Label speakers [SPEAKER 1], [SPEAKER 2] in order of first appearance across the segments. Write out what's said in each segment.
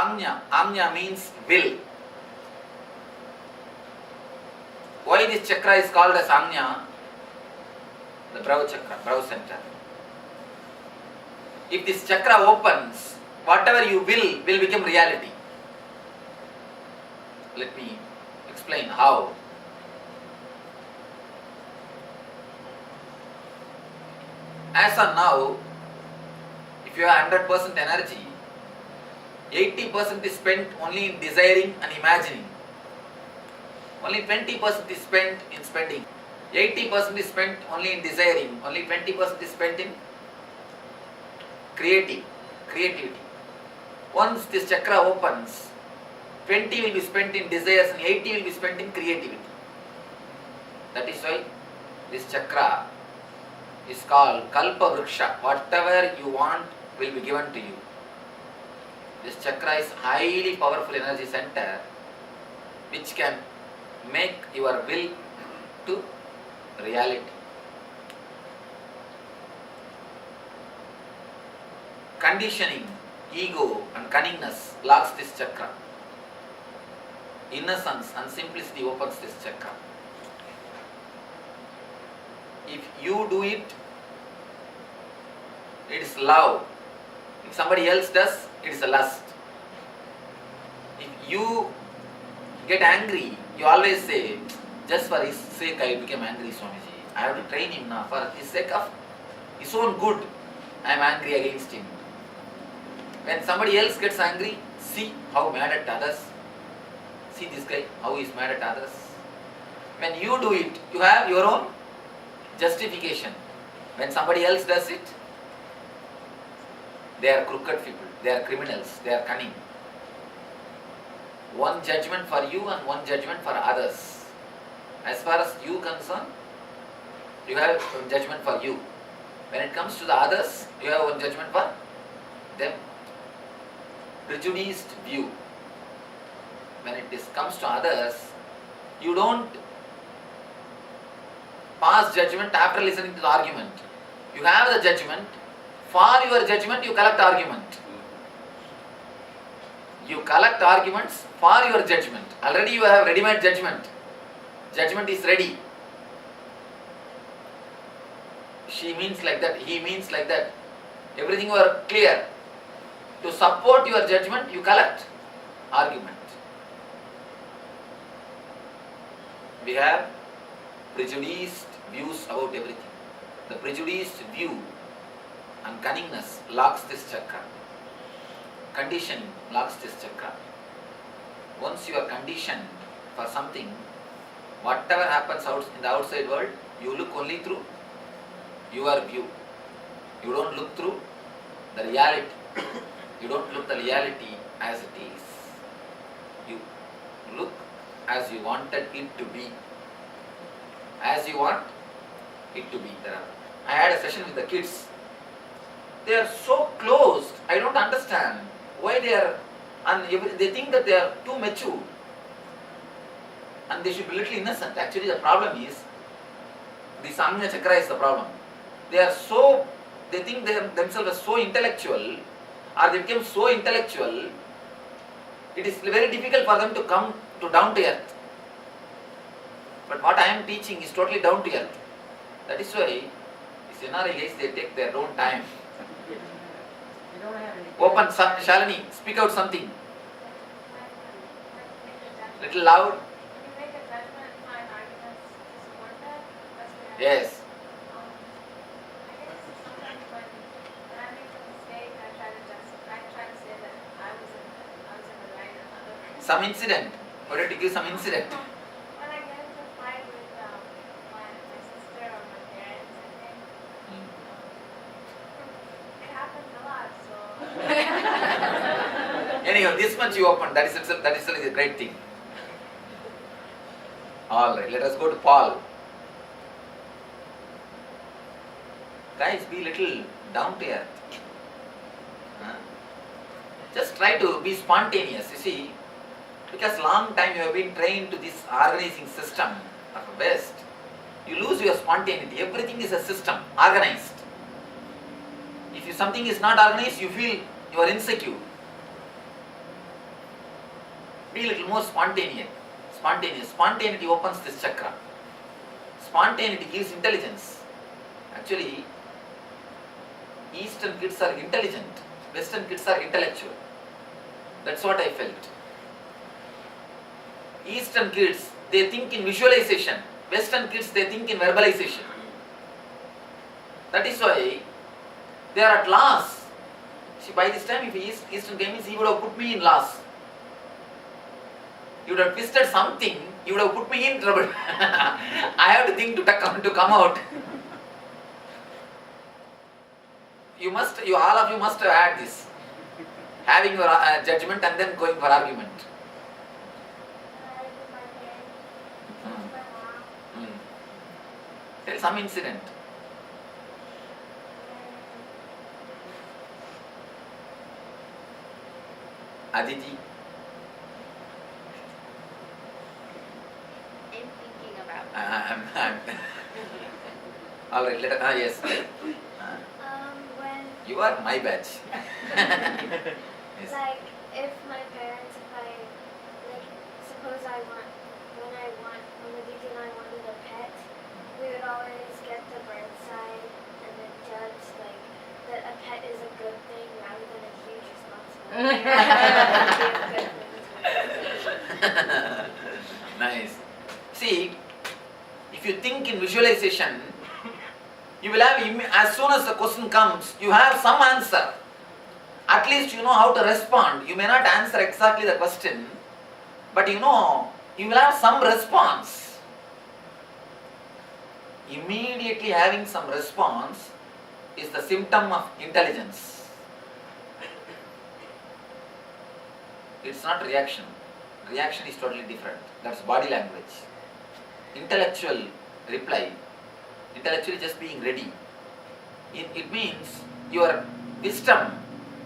[SPEAKER 1] Amnya. Amnya means will. Why this chakra is called as Amnya? The brow chakra, brow center. If this chakra opens, whatever you will become reality. Let me explain how. As of now, if you have 100% energy, 80% is spent only in desiring and imagining. Only 20% is spent in spending. 80% is spent only in desiring. Only 20% is spent in creativity. Once this chakra opens, 20 will be spent in desires and 80 will be spent in creativity. That is why this chakra is called Kalpa Vriksha. Whatever you want will be given to you. This chakra is highly powerful energy center which can make your will to reality. Conditioning, ego and cunningness locks this chakra. Innocence and simplicity opens this chakra. If you do it, it is love. If somebody else does, it is a lust. If you get angry, you always say, just for his sake I became angry, Swamiji. I have to train him now. For his sake of his own good, I am angry against him. When somebody else gets angry, see how mad at others. See this guy, how he is mad at others. When you do it, you have your own justification. When somebody else does it, they are crooked people, they are criminals, they are cunning. One judgment for you and one judgment for others. As far as you concerned, you have one judgment for you. When it comes to the others, you have one judgment for them. Prejudiced view. When it comes to others, you don't pass judgment after listening to the argument. You have the judgment. For your judgment, you collect argument. You collect arguments for your judgment. Already you have ready-made judgment. Judgment is ready. She means like that, he means like that. Everything you are clear. To support your judgment, you collect argument. We have prejudiced views about everything. The prejudiced view and cunningness locks this chakra. Conditioning locks this chakra. Once you are conditioned for something, whatever happens in the outside world, you look only through your view. You don't look through the reality. You don't look the reality as it is. You look as you wanted it to be. As you want it to be. I had a session with the kids. They are so closed. I don't understand why they are, and they think that they are too mature. And they should be little innocent. Actually the problem is, the Samnya Chakra is the problem. They think themselves are so intellectual, or they became so intellectual, it is very difficult for them to come to down to earth. But what I am teaching is totally down to earth. That is why these NRI guys, they take their own time. Open, Shalini, speak out something. Little loud. Yes. Some incident. Why don't you give some incident?
[SPEAKER 2] When I get into a fight with my sister or my parents, I think it happens a lot. So
[SPEAKER 1] Anyhow, this much you opened. That is a great thing. All right, let us go to Paul. Guys, be little down to earth. Just try to be spontaneous. You see, because long time you have been trained to this organizing system of the West, you lose your spontaneity. Everything is a system, organized. If something is not organized, you feel you are insecure. be a little more spontaneous. Spontaneity opens this chakra. Spontaneity gives intelligence. Actually, Eastern kids are intelligent. Western kids are intellectual. That's what I felt. Eastern kids, they think in visualization. Western kids, they think in verbalization. That is why they are at loss. See, by this time, if Eastern came, he would have put me in loss. You would have twisted something, you would have put me in trouble. I have to think to come out. All of you must add this. Having your judgment and then going for argument.
[SPEAKER 2] I live with my parents, my mom,
[SPEAKER 1] Tell some incident. Aditi.
[SPEAKER 2] I'm thinking about
[SPEAKER 1] All right. Yes.
[SPEAKER 2] when
[SPEAKER 1] You are my batch. Yes.
[SPEAKER 2] like if my parents, if I like suppose when Aditi and I wanted a pet, we would always get the bird side and then judge like that a pet is a good thing rather than a huge responsibility.
[SPEAKER 1] Nice. See, if you think in visualization, you will have, as soon as the question comes, you have some answer. At least you know how to respond. You may not answer exactly the question, but you know, you will have some response. Immediately having some response is the symptom of intelligence. It's not reaction. Reaction is totally different. That's body language. Intellectual reply, intellectually just being ready. It means your wisdom,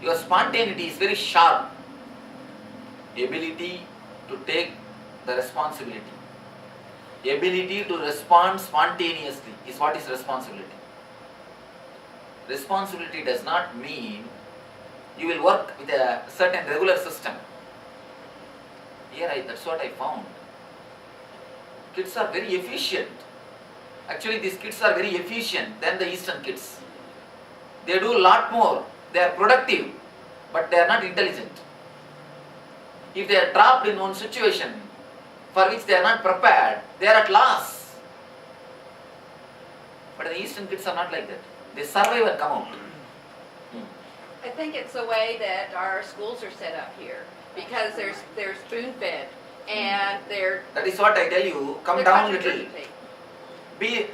[SPEAKER 1] your spontaneity is very sharp. Ability to take the responsibility. Ability to respond spontaneously is what is responsibility. Responsibility does not mean you will work with a certain regular system. Here, that's what I found. Kids are very efficient. Actually, these kids are very efficient than the Eastern kids. They do a lot more. They are productive, but they are not intelligent. If they are trapped in one situation for which they are not prepared, they are at loss. But the Eastern kids are not like that. They survive and come out.
[SPEAKER 3] I think it's the way that our schools are set up here, because they're spoon-fed, and
[SPEAKER 1] That is what I tell you. Come
[SPEAKER 3] they're
[SPEAKER 1] down
[SPEAKER 3] taught to
[SPEAKER 1] little.
[SPEAKER 3] regurgitate.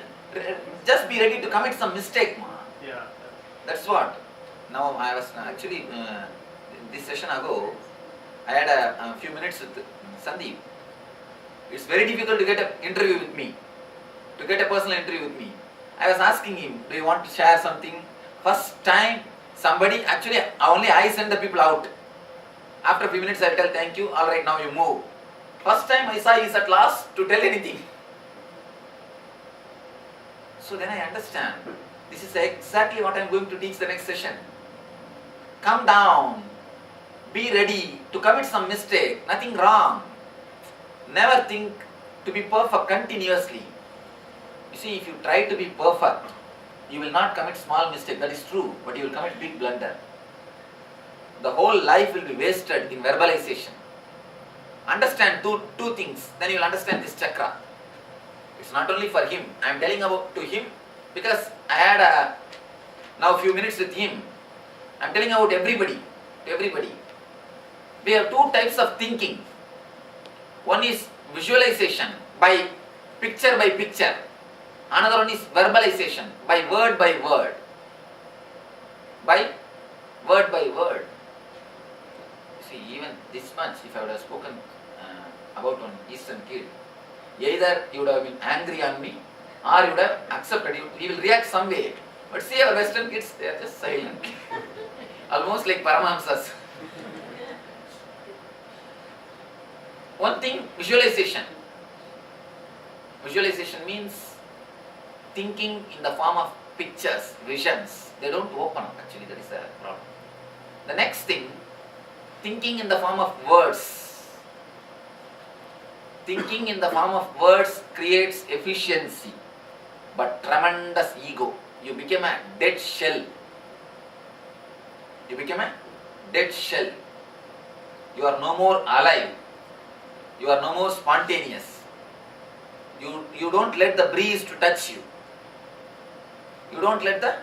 [SPEAKER 1] Just be ready to commit some mistake, ma.
[SPEAKER 4] Yeah.
[SPEAKER 1] That's what. Now I was actually this session ago, I had a few minutes with Sandeep. It's very difficult to get an interview with me, to get a personal interview with me. I was asking him, do you want to share something? First time somebody, actually only I send the people out. After a few minutes I tell thank you, alright now you move. First time I saw he is at loss to tell anything. So then I understand, this is exactly what I am going to teach the next session. Come down, be ready to commit some mistake, nothing wrong. Never think to be perfect continuously. You see, if you try to be perfect, you will not commit small mistake, that is true, but you will commit big blunder. The whole life will be wasted in verbalization. Understand two things, then you will understand this chakra. It's not only for him. I am telling about to him because I had now a few minutes with him. I am telling about everybody. To everybody. We have two types of thinking. One is visualization by picture. Another one is verbalization by word. By word. See, even this much, if I would have spoken about one Eastern kid, either you would have been angry on me or you would have accepted. You will react some way. But see, our Western kids, they are just silent. Almost like Paramahamsas. One thing, visualization. Visualization means thinking in the form of pictures, visions. They don't open up, actually, that is the problem. The next thing, thinking in the form of words. Thinking in the form of words creates efficiency, but tremendous ego. You became a dead shell. You became a dead shell. You are no more alive. You are no more spontaneous. You don't let the breeze to touch you. You don't let the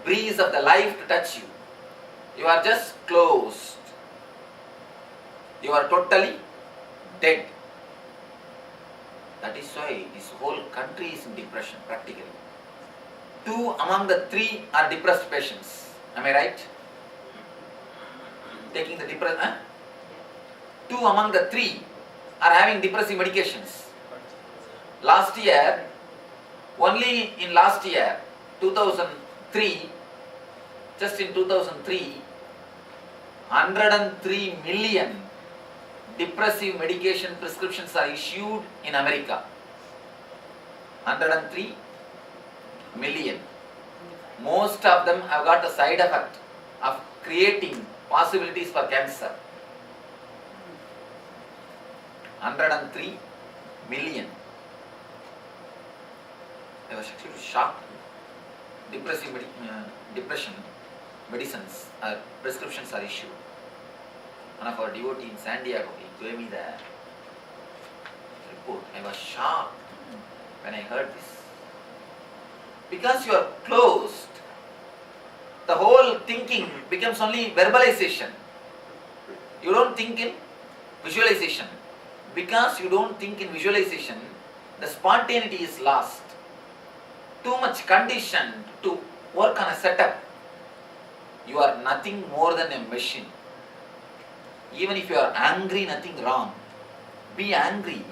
[SPEAKER 1] breeze of the life to touch you. You are just closed. You are totally dead. That is why this whole country is in depression practically. 2 among the 3 are depressed patients. Am I right? Taking the depression. 2 among the 3 are having depressive medications. Last year, only in last year, 2003, just in 2003, 103 million depressive medication prescriptions are issued in America. 103 million. Most of them have got the side effect of creating possibilities for cancer. 103 million. I was actually shocked. Depression medicines, prescriptions are issued. One of our devotees in San Diego, he gave me the report. I was shocked when I heard this. Because you are closed, the whole thinking becomes only verbalization. You don't think in visualization. Because you don't think in visualization, the spontaneity is lost. Too much conditioned to work on a setup. You are nothing more than a machine. Even if you are angry, nothing wrong. Be angry.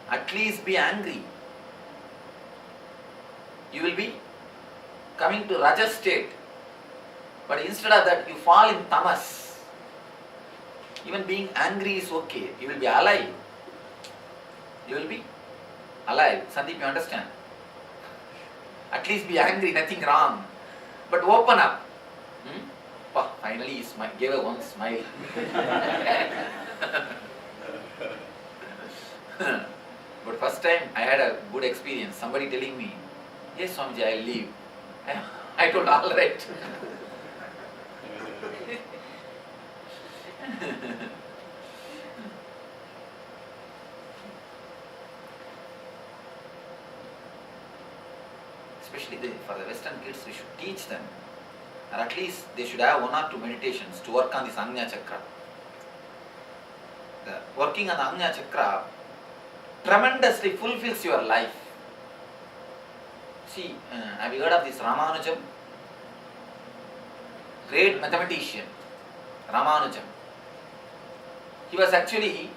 [SPEAKER 1] At least be angry. You will be coming to Rajas state. But instead of that, you fall in tamas. Even being angry is okay. You will be alive. You will be alive. Sandeep, you understand? At least be angry, nothing wrong. But open up. Finally, he gave a one smile. But first time I had a good experience. Somebody telling me, yes, Swamiji, I'll leave. I told, all right. Especially for the Western kids, we should teach them. Or at least they should have 1 or 2 meditations to work on this Agnya Chakra. The working on the Agnya Chakra tremendously fulfills your life. See, have you heard of this Ramanujam? Great mathematician, Ramanujam. He was actually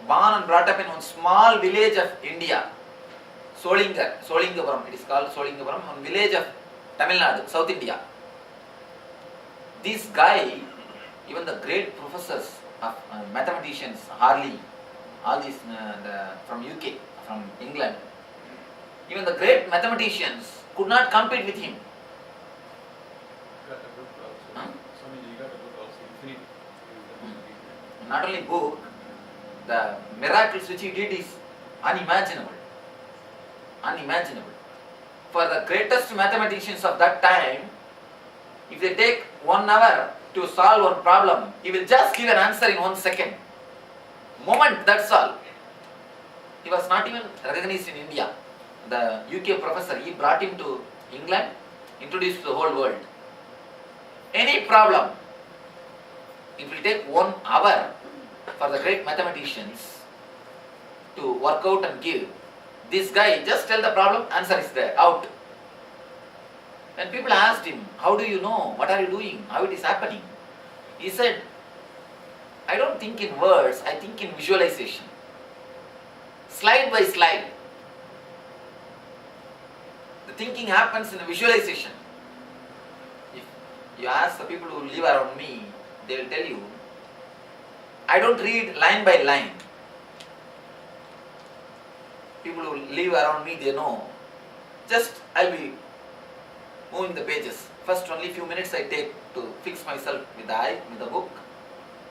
[SPEAKER 1] born and brought up in one small village of India, Solingapuram. It is called Solingapuram, one village of Tamil Nadu, South India. This guy, even the great professors of mathematicians, Harley, all these from UK, from England, even the great mathematicians could not compete with him.
[SPEAKER 4] Got a book also. Swamiji, you got a book also, Infinite.
[SPEAKER 1] Not only book, the miracles which he did is unimaginable. Unimaginable. For the greatest mathematicians of that time, if they take 1 hour to solve one problem, he will just give an answer in 1 second. Moment, that's all. He was not even recognized in India. The UK professor, he brought him to England, introduced to the whole world. Any problem, it will take 1 hour for the great mathematicians to work out and give. This guy, just tell the problem, answer is there, out. When people asked him, how do you know, what are you doing, how it is happening? He said, I don't think in words, I think in visualization. Slide by slide. The thinking happens in the visualization. If you ask the people who live around me, they will tell you, I don't read line by line. People who live around me, they know. Just I'll be moving the pages. First only few minutes I take to fix myself with the eye, with the book.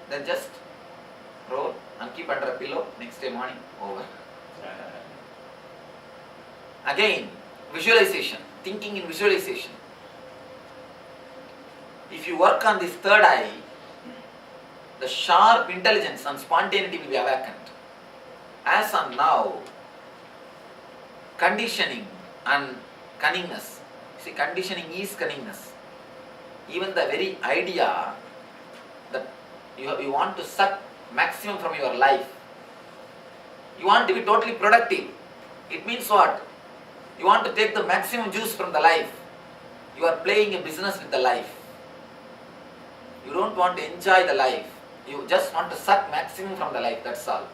[SPEAKER 1] Then just roll and keep under a pillow. Next day morning, over. Again, visualization, thinking in visualization. If you work on this third eye, the sharp intelligence and spontaneity will be awakened. As on now, conditioning and cunningness. See, conditioning is cunningness. Even the very idea that you want to suck maximum from your life. You want to be totally productive. It means what? You want to take the maximum juice from the life. You are playing a business with the life. You don't want to enjoy the life. You just want to suck maximum from the life, that's all.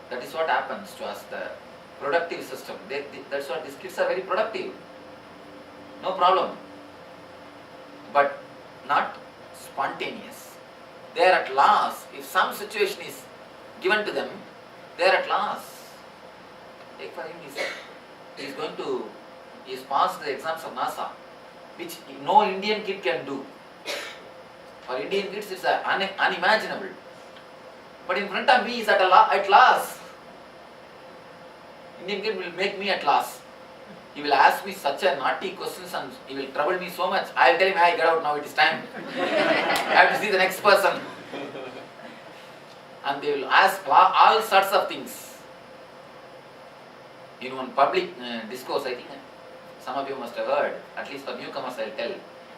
[SPEAKER 1] That is what happens to us, the productive system. That's what these kids are very productive. No problem. But not spontaneous. They are at loss. If some situation is given to them, they are at loss. Take for him, he is passed the exams of NASA, which no Indian kid can do. For Indian kids, it's unimaginable. But in front of me, he is at loss. Indian kid will make me at loss. He will ask me such a naughty questions and he will trouble me so much. I will tell him, hey, get out now, it is time. I have to see the next person. And they will ask all sorts of things. In one public discourse, I think some of you must have heard, at least for newcomers I will tell.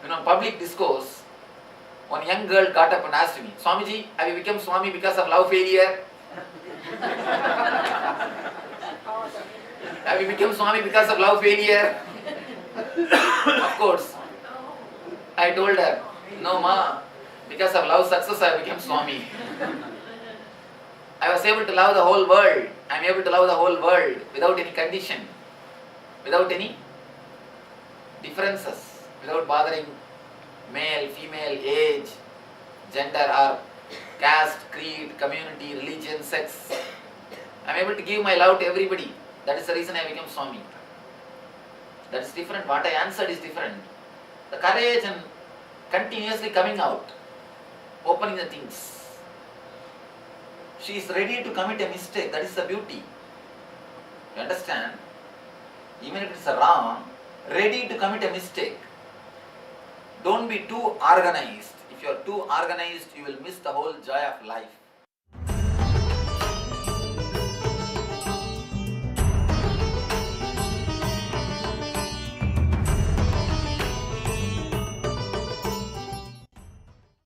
[SPEAKER 1] In one public discourse, one young girl got up and asked me, Swamiji, have you become Swami because of love failure? Have you become Swami because of love failure? Of course. I told her, no ma, because of love success I became Swami. I was able to love the whole world. I am able to love the whole world without any condition, without any differences, without bothering male, female, age, gender or caste, creed, community, religion, sex. I am able to give my love to everybody. That is the reason I became Swami. That is different. What I answered is different. The courage and continuously coming out, opening the things. She is ready to commit a mistake. That is the beauty. You understand? Even if it is wrong, ready to commit a mistake. Don't be too organized. If you are too organized, you will miss the whole joy of life.